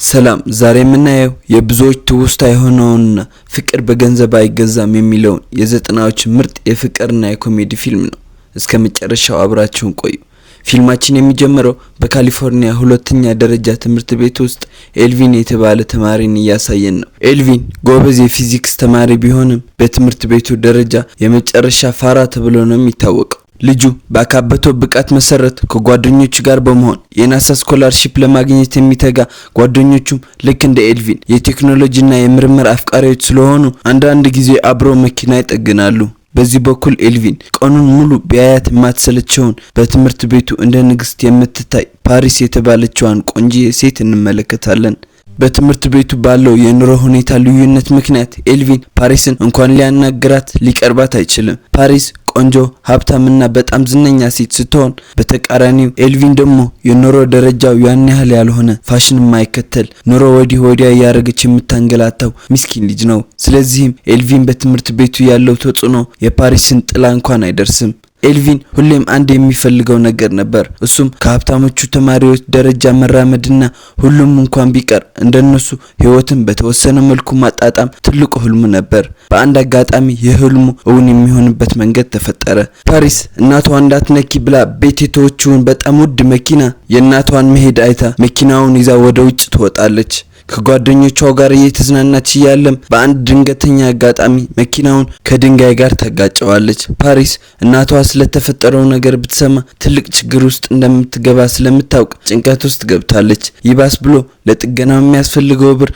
ሰላም ዛሬ የምናየው የብዙዎች ትውስታ የሆነውን ፍቅር በገንዘብ አይገዛም የሚለውን የዘጠናዎች ምርጥ የፍቅርና የኮሜዲ ፊልም ነው። እስከ መጨረሻው አብራችሁን ቆዩ። ፊልማችን የሚጀምረው በካሊፎርኒያ ሁለተኛ ደረጃ ትምህርት ቤት ውስጥ ኤልቪን የተባለ ተማሪን እያሳየን ነው። ኤልቪን ጎበዝ የፊዚክስ ተማሪ ቢሆንም በትምህርት ቤቱ ደረጃ የመጨረሻ ፋራ ተብሎ ነው የሚታወቀው። ልጁ ባካበተው ብቃት መሰረት ከጓደኞቹ ጋር በመሆን የናሳ ስኮላርሺፕ ለማግኘት የሚተጋ፣ ጓደኞቹም ልክ እንደ ኤልቪን የቴክኖሎጂና የምርምር አፍቃሪዎች ስለሆኑ አንዳንድ ጊዜ አብረው መኪና ይጠግናሉ። በዚህ በኩል ኤልቪን ቀኑን ሙሉ ቢያያት የማትሰለቸውን በትምህርት ቤቱ እንደ ንግስት የምትታይ ፓሪስ የተባለችዋን ቆንጆ ሴት እንመለከታለን። በትምህርት ቤቱ ባለው የኑሮ ሁኔታ ልዩነት ምክንያት ኤልቪን ፓሪስን እንኳን ሊያናግራት ሊቀርባት አይችልም። ፓሪስ ቆንጆ ሀብታምና በጣም ዝነኛ ሴት ስትሆን፣ በተቃራኒው ኤልቪን ደግሞ የኑሮ ደረጃው ያን ያህል ያልሆነ ፋሽን የማይከተል ኑሮ ወዲህ ወዲያ ያረገች የምታንገላታው ምስኪን ልጅ ነው። ስለዚህም ኤልቪን በትምህርት ቤቱ ያለው ተጽዕኖ የፓሪስን ጥላ እንኳን አይደርስም። ኤልቪን ሁሌም አንድ የሚፈልገው ነገር ነበር። እሱም ከሀብታሞቹ ተማሪዎች ደረጃ መራመድና ሁሉም እንኳን ቢቀር እንደነሱ ህይወትን በተወሰነ መልኩ ማጣጣም ትልቁ ህልሙ ነበር። በአንድ አጋጣሚ የህልሙ እውን የሚሆንበት መንገድ ተፈጠረ። ፓሪስ እናቷ እንዳትነኪ ብላ ቤት የተወችውን በጣም ውድ መኪና የእናቷን መሄድ አይታ መኪናውን ይዛ ወደ ውጭ ትወጣለች። ከጓደኞቿ ጋር እየተዝናናች እያለም በአንድ ድንገተኛ አጋጣሚ መኪናውን ከድንጋይ ጋር ታጋጨዋለች። ፓሪስ እናቷ ስለተፈጠረው ነገር ብትሰማ ትልቅ ችግር ውስጥ እንደምትገባ ስለምታውቅ ጭንቀት ውስጥ ገብታለች። ይባስ ብሎ ለጥገናው የሚያስፈልገው ብር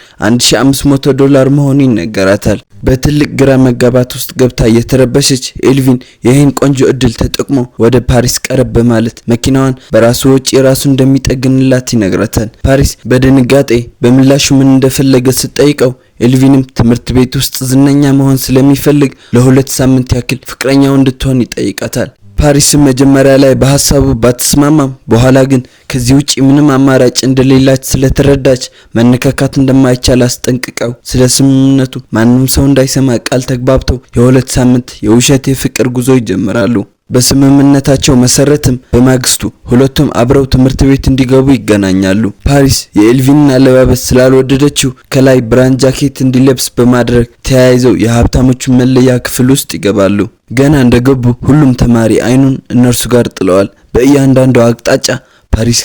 $1500 መሆኑ ይነገራታል። በትልቅ ግራ መጋባት ውስጥ ገብታ የተረበሸች ኤልቪን ይህን ቆንጆ እድል ተጠቅሞ ወደ ፓሪስ ቀረብ በማለት መኪናዋን በራሱ ወጪ ራሱ እንደሚጠግንላት ይነግራታል። ፓሪስ በድንጋጤ በምላሹ ምን እንደፈለገ ስትጠይቀው ኤልቪንም ትምህርት ቤት ውስጥ ዝነኛ መሆን ስለሚፈልግ ለ2 ሳምንት ያክል ፍቅረኛው እንድትሆን ይጠይቃታል። ፓሪስም መጀመሪያ ላይ በሐሳቡ ባትስማማም በኋላ ግን ከዚህ ውጪ ምንም አማራጭ እንደሌላች ስለተረዳች መነካካት እንደማይቻል አስጠንቅቀው ስለ ስምምነቱ ማንም ሰው እንዳይሰማ ቃል ተግባብተው የ2 ሳምንት የውሸት የፍቅር ጉዞ ይጀምራሉ። በስምምነታቸው መሰረትም በማግስቱ ሁለቱም አብረው ትምህርት ቤት እንዲገቡ ይገናኛሉ። ፓሪስ የኤልቪንን አለባበስ ስላልወደደችው ከላይ ብራንድ ጃኬት እንዲለብስ በማድረግ ተያይዘው የሀብታሞቹን መለያ ክፍል ውስጥ ይገባሉ። ገና እንደገቡ ሁሉም ተማሪ አይኑን እነርሱ ጋር ጥለዋል። በእያንዳንዱ አቅጣጫ ፓሪስ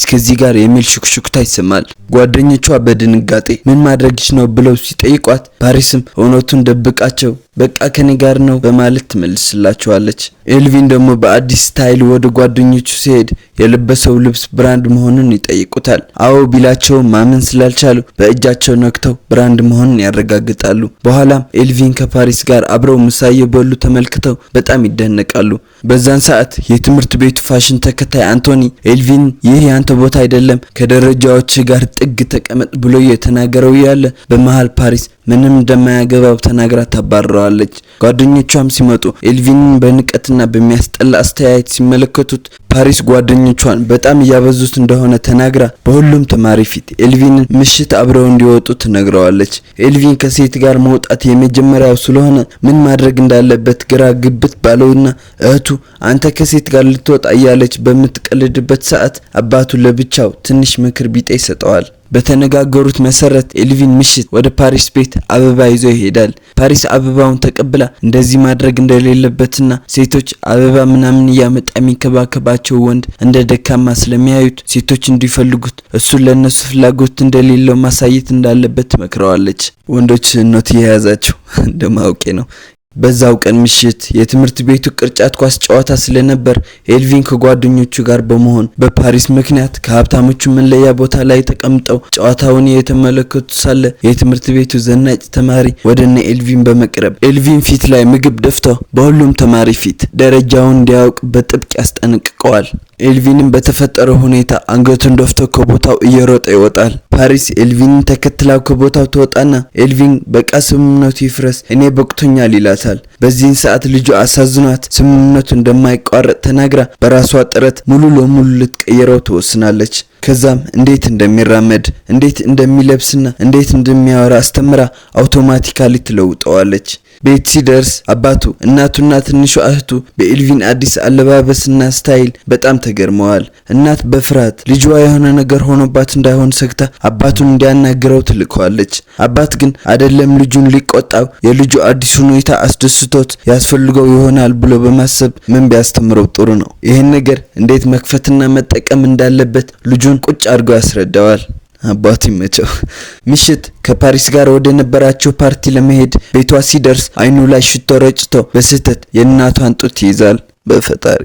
ከዚህ ጋር የሚል ሹክሹክታ ይሰማል። ጓደኞቿ በድንጋጤ ምን ማድረግሽ ነው ብለው ሲጠይቋት ፓሪስም እውነቱን ደብቃቸው በቃ ከኔ ጋር ነው በማለት ትመልስላቸዋለች። ኤልቪን ደግሞ በአዲስ ስታይል ወደ ጓደኞቹ ሲሄድ የለበሰው ልብስ ብራንድ መሆኑን ይጠይቁታል። አዎ ቢላቸው ማመን ስላልቻሉ በእጃቸው ነክተው ብራንድ መሆኑን ያረጋግጣሉ። በኋላም ኤልቪን ከፓሪስ ጋር አብረው ምሳ እየበሉ ተመልክተው በጣም ይደነቃሉ። በዛን ሰዓት የትምህርት ቤቱ ፋሽን ተከታይ አንቶኒ ኤልቪን ይህ ያንተ ቦታ አይደለም ከደረጃዎች ጋር ጥግ ተቀመጥ ብሎ እየተናገረው ያለ በመሃል ፓሪስ ምንም እንደማያገባው ተናግራ ታባረዋለች። ጓደኞቿም ሲመጡ ኤልቪንን በንቀትና በሚያስጠላ አስተያየት ሲመለከቱት ፓሪስ ጓደኞቿን በጣም እያበዙት እንደሆነ ተናግራ በሁሉም ተማሪ ፊት ኤልቪንን ምሽት አብረው እንዲወጡ ትነግረዋለች። ኤልቪን ከሴት ጋር መውጣት የመጀመሪያው ስለሆነ ምን ማድረግ እንዳለበት ግራ ግብት ባለውና እህቱ አንተ ከሴት ጋር ልትወጣ እያለች በምትቀልድበት ሰዓት አባቱ ለብቻው ትንሽ ምክር ቢጤ ይሰጠዋል። በተነጋገሩት መሰረት ኤልቪን ምሽት ወደ ፓሪስ ቤት አበባ ይዞ ይሄዳል። ፓሪስ አበባውን ተቀብላ እንደዚህ ማድረግ እንደሌለበትና ሴቶች አበባ ምናምን እያመጣ የሚከባከባቸው ወንድ እንደ ደካማ ስለሚያዩት ሴቶች እንዲፈልጉት እሱ ለነሱ ፍላጎት እንደሌለው ማሳየት እንዳለበት ትመክረዋለች። ወንዶች ኖት የያዛቸው እንደማውቄ ነው። በዛው ቀን ምሽት የትምህርት ቤቱ ቅርጫት ኳስ ጨዋታ ስለነበር ኤልቪን ከጓደኞቹ ጋር በመሆን በፓሪስ ምክንያት ከሀብታሞቹ መለያ ቦታ ላይ ተቀምጠው ጨዋታውን የተመለከቱ ሳለ የትምህርት ቤቱ ዘናጭ ተማሪ ወደነ ኤልቪን በመቅረብ ኤልቪን ፊት ላይ ምግብ ደፍቶ በሁሉም ተማሪ ፊት ደረጃውን እንዲያውቅ በጥብቅ ያስጠነቅቀዋል። ኤልቪንም በተፈጠረው ሁኔታ አንገቱን ደፍቶ ከቦታው እየሮጠ ይወጣል። ፓሪስ ኤልቪንን ተከትላው ከቦታው ትወጣና ኤልቪን በቃ ስምምነቱ ይፍረስ እኔ በቅቶኛል ይላታል። በዚህን ሰዓት ልጁ አሳዝኗት ስምምነቱ እንደማይቋረጥ ተናግራ በራሷ ጥረት ሙሉ ለሙሉ ልትቀይረው ትወስናለች። ከዛም እንዴት እንደሚራመድ እንዴት እንደሚለብስና እንዴት እንደሚያወራ አስተምራ አውቶማቲካሊ ትለውጠዋለች። ቤት ሲደርስ አባቱ እናቱና ትንሿ እህቱ በኤልቪን አዲስ አለባበስና ስታይል በጣም ተገርመዋል። እናት በፍርሃት ልጇ የሆነ ነገር ሆኖባት እንዳይሆን ሰግታ አባቱን እንዲያናግረው ትልከዋለች። አባት ግን አይደለም ልጁን ሊቆጣው የልጁ አዲስ ሁኔታ አስደስቶት ያስፈልገው ይሆናል ብሎ በማሰብ ምን ቢያስተምረው ጥሩ ነው? ይሄን ነገር እንዴት መክፈትና መጠቀም እንዳለበት ልጁን ቁጭ አድርጎ ያስረዳዋል። አባቱ ይመቸው። ምሽት ከፓሪስ ጋር ወደ ነበራቸው ፓርቲ ለመሄድ ቤቷ ሲደርስ አይኑ ላይ ሽቶ ረጭቶ በስህተት የእናቷን ጡት ይይዛል። በፈጣሪ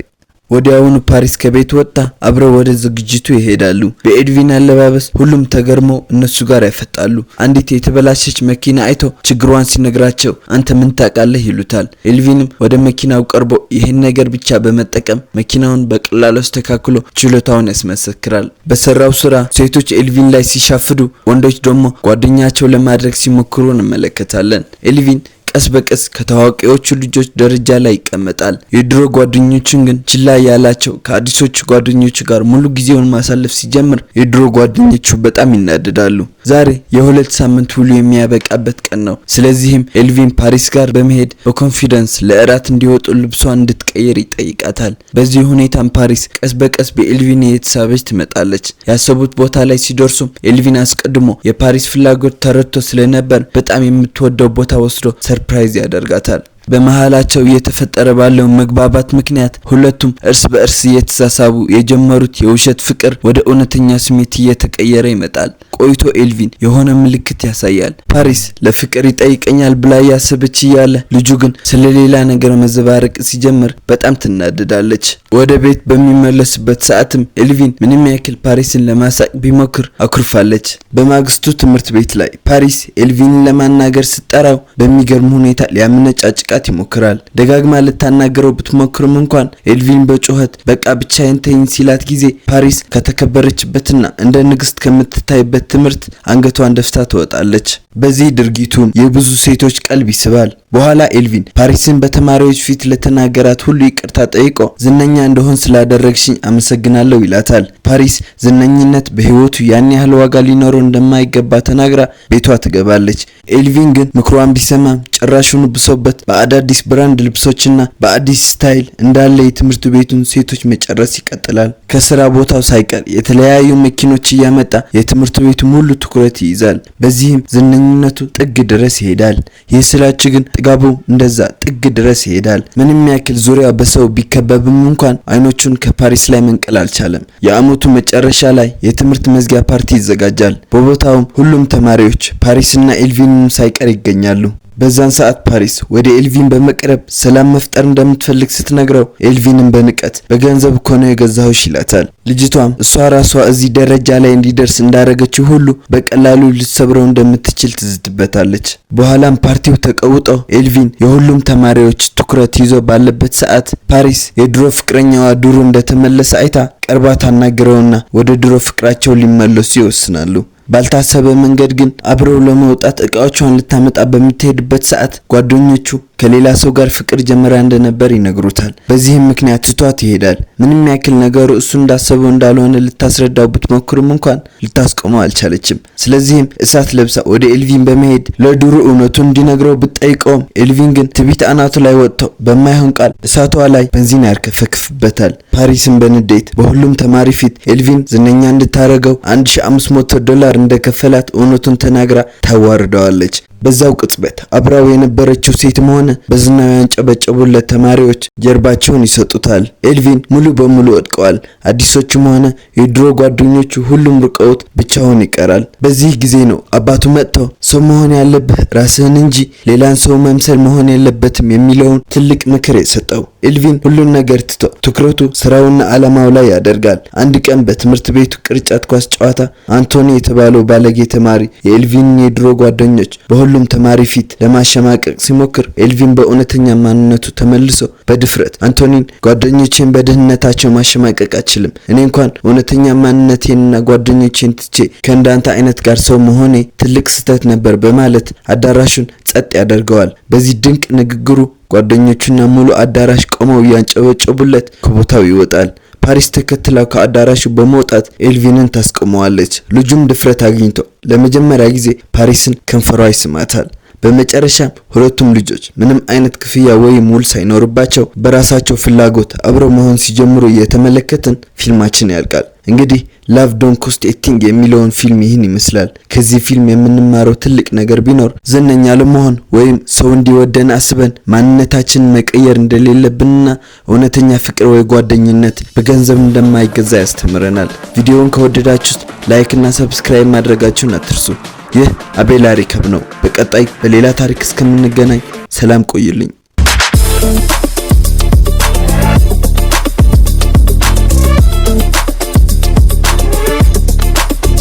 ወዲያውኑ ፓሪስ ከቤት ወጣ። አብረው ወደ ዝግጅቱ ይሄዳሉ። በኤልቪን አለባበስ ሁሉም ተገርመው እነሱ ጋር ያፈጣሉ። አንዲት የተበላሸች መኪና አይቶ ችግሯን ሲነግራቸው አንተ ምን ታውቃለህ ይሉታል። ኤልቪንም ወደ መኪናው ቀርቦ ይህን ነገር ብቻ በመጠቀም መኪናውን በቀላሉ አስተካክሎ ችሎታውን ያስመሰክራል። በሰራው ስራ ሴቶች ኤልቪን ላይ ሲሻፍዱ፣ ወንዶች ደግሞ ጓደኛቸው ለማድረግ ሲሞክሩ እንመለከታለን። ኤልቪን ቀስ በቀስ ከታዋቂዎቹ ልጆች ደረጃ ላይ ይቀመጣል። የድሮ ጓደኞቹን ግን ችላ ያላቸው ከአዲሶቹ ጓደኞቹ ጋር ሙሉ ጊዜውን ማሳለፍ ሲጀምር የድሮ ጓደኞቹ በጣም ይናደዳሉ። ዛሬ የሁለት ሳምንት ውሎ የሚያበቃበት ቀን ነው። ስለዚህም ኤልቪን ፓሪስ ጋር በመሄድ በኮንፊደንስ ለእራት እንዲወጡ ልብሷን እንድትቀይር ይጠይቃታል። በዚህ ሁኔታም ፓሪስ ቀስ በቀስ በኤልቪን የተሳበች ትመጣለች። ያሰቡት ቦታ ላይ ሲደርሱም ኤልቪን አስቀድሞ የፓሪስ ፍላጎት ተረድቶ ስለነበር በጣም የምትወደው ቦታ ወስዶ ሰርፕራይዝ ያደርጋታል። በመሃላቸው እየተፈጠረ ባለው መግባባት ምክንያት ሁለቱም እርስ በእርስ እየተሳሳቡ የጀመሩት የውሸት ፍቅር ወደ እውነተኛ ስሜት እየተቀየረ ይመጣል። ቆይቶ ኤልቪን የሆነ ምልክት ያሳያል። ፓሪስ ለፍቅር ይጠይቀኛል ብላ ያሰበች እያለ ልጁ ግን ስለሌላ ነገር መዘባረቅ ሲጀምር በጣም ትናደዳለች። ወደ ቤት በሚመለስበት ሰዓትም ኤልቪን ምንም ያክል ፓሪስን ለማሳቅ ቢሞክር አኩርፋለች። በማግስቱ ትምህርት ቤት ላይ ፓሪስ ኤልቪንን ለማናገር ስትጠራው በሚገርም ሁኔታ ሊያመነጫጭቃት ይሞክራል። ደጋግማ ልታናገረው ብትሞክርም እንኳን ኤልቪን በጩኸት በቃ ብቻዬን ተይኝ ሲላት ጊዜ ፓሪስ ከተከበረችበትና እንደ ንግስት ከምትታይበት ትምህርት አንገቷን ደፍታ ትወጣለች። በዚህ ድርጊቱም የብዙ ሴቶች ቀልብ ይስባል። በኋላ ኤልቪን ፓሪስን በተማሪዎች ፊት ለተናገራት ሁሉ ይቅርታ ጠይቆ ዝነኛ እንደሆን ስላደረግሽኝ አመሰግናለሁ ይላታል። ፓሪስ ዝነኝነት በህይወቱ ያን ያህል ዋጋ ሊኖረው እንደማይገባ ተናግራ ቤቷ ትገባለች። ኤልቪን ግን ምክሯን ቢሰማም ጭራሹን ብሶበት በአዳዲስ ብራንድ ልብሶችና በአዲስ ስታይል እንዳለ የትምህርት ቤቱን ሴቶች መጨረስ ይቀጥላል። ከስራ ቦታው ሳይቀር የተለያዩ መኪኖች እያመጣ የትምህርት ቤቱ ሙሉ ትኩረት ይይዛል። በዚህም ዝነኝነቱ ጥግ ድረስ ይሄዳል። የስላች ግን ጥጋቡ እንደዛ ጥግ ድረስ ይሄዳል። ምንም ያክል ዙሪያ በሰው ቢከበብም እንኳን አይኖቹን ከፓሪስ ላይ መንቀል አልቻለም። የአመቱ መጨረሻ ላይ የትምህርት መዝጊያ ፓርቲ ይዘጋጃል። በቦታውም ሁሉም ተማሪዎች ፓሪስና ኤልቪንም ሳይቀር ይገኛሉ። በዛን ሰዓት ፓሪስ ወደ ኤልቪን በመቅረብ ሰላም መፍጠር እንደምትፈልግ ስትነግረው ኤልቪንን በንቀት በገንዘብ እኮ ነው የገዛሁሽ ይላታል። ልጅቷም እሷ ራሷ እዚህ ደረጃ ላይ እንዲደርስ እንዳረገችው ሁሉ በቀላሉ ልትሰብረው እንደምትችል ትዝትበታለች። በኋላም ፓርቲው ተቀውጦ ኤልቪን የሁሉም ተማሪዎች ትኩረት ይዞ ባለበት ሰዓት ፓሪስ የድሮ ፍቅረኛዋ ዱሩ እንደተመለሰ አይታ ቀርባ ታናግረውና ወደ ድሮ ፍቅራቸው ሊመለሱ ይወስናሉ። ባልታሰበ መንገድ ግን አብረው ለመውጣት እቃዎቿን ልታመጣ በምትሄድበት ሰዓት ጓደኞቹ ከሌላ ሰው ጋር ፍቅር ጀመራ እንደነበር ይነግሩታል። በዚህም ምክንያት ትቷት ይሄዳል። ምንም ያክል ነገሩ እሱ እንዳሰበው እንዳልሆነ ልታስረዳው ብትሞክርም እንኳን ልታስቆመው አልቻለችም። ስለዚህም እሳት ለብሳ ወደ ኤልቪን በመሄድ ለዱሩ እውነቱን እንዲነግረው ብትጠይቀውም ኤልቪን ግን ትቢት አናቱ ላይ ወጥቶ በማይሆን ቃል እሳቷ ላይ ቤንዚን ያርከፈክፍበታል። ፓሪስን በንዴት በሁሉም ተማሪ ፊት ኤልቪን ዝነኛ እንድታረገው $1500 እንደከፈላት እውነቱን ተናግራ ታዋርደዋለች። በዛው ቅጽበት አብራው የነበረችው ሴትም ሆነ በዝናው ያንጨበጨቡለት ተማሪዎች ጀርባቸውን ይሰጡታል። ኤልቪን ሙሉ በሙሉ ወድቀዋል። አዲሶቹም ሆነ የድሮ ጓደኞቹ ሁሉም ርቀውት ብቻውን ይቀራል። በዚህ ጊዜ ነው አባቱ መጥተው ሰው መሆን ያለብህ ራስህን እንጂ ሌላን ሰው መምሰል መሆን የለበትም የሚለውን ትልቅ ምክር የሰጠው። ኤልቪን ሁሉን ነገር ትቶ ትኩረቱ ስራውና ዓላማው ላይ ያደርጋል። አንድ ቀን በትምህርት ቤቱ ቅርጫት ኳስ ጨዋታ አንቶኒ የተባለው ባለጌ ተማሪ የኤልቪን የድሮ ጓደኞች ሁሉም ተማሪ ፊት ለማሸማቀቅ ሲሞክር ኤልቪን በእውነተኛ ማንነቱ ተመልሶ በድፍረት አንቶኒን ጓደኞቼን በድህነታቸው ማሸማቀቅ አልችልም፣ እኔ እንኳን እውነተኛ ማንነቴንና ጓደኞቼን ትቼ ከእንዳንተ አይነት ጋር ሰው መሆኔ ትልቅ ስህተት ነበር በማለት አዳራሹን ጸጥ ያደርገዋል። በዚህ ድንቅ ንግግሩ ጓደኞቹና ሙሉ አዳራሽ ቆመው ያንጨበጨቡለት ከቦታው ይወጣል። ፓሪስ ተከትላው ከአዳራሹ በመውጣት ኤልቪንን ታስቆመዋለች። ልጁም ድፍረት አግኝቶ ለመጀመሪያ ጊዜ ፓሪስን ከንፈሯ ይስማታል። በመጨረሻም ሁለቱም ልጆች ምንም አይነት ክፍያ ወይም ውል ሳይኖርባቸው በራሳቸው ፍላጎት አብረው መሆን ሲጀምሩ እየተመለከትን ፊልማችን ያልቃል። እንግዲህ ላቭ ዶንት ኮስት ኤ ቲንግ የሚለውን ፊልም ይህን ይመስላል። ከዚህ ፊልም የምንማረው ትልቅ ነገር ቢኖር ዝነኛ ለመሆን ወይም ሰው እንዲወደን አስበን ማንነታችንን መቀየር እንደሌለብንና እውነተኛ ፍቅር ወይ ጓደኝነት በገንዘብ እንደማይገዛ ያስተምረናል። ቪዲዮውን ከወደዳችሁት ላይክ እና ሰብስክራይብ ማድረጋችሁን አትርሱ። ይህ አቤላ ሪካብ ነው። በቀጣይ በሌላ ታሪክ እስከምንገናኝ ሰላም ቆይልኝ።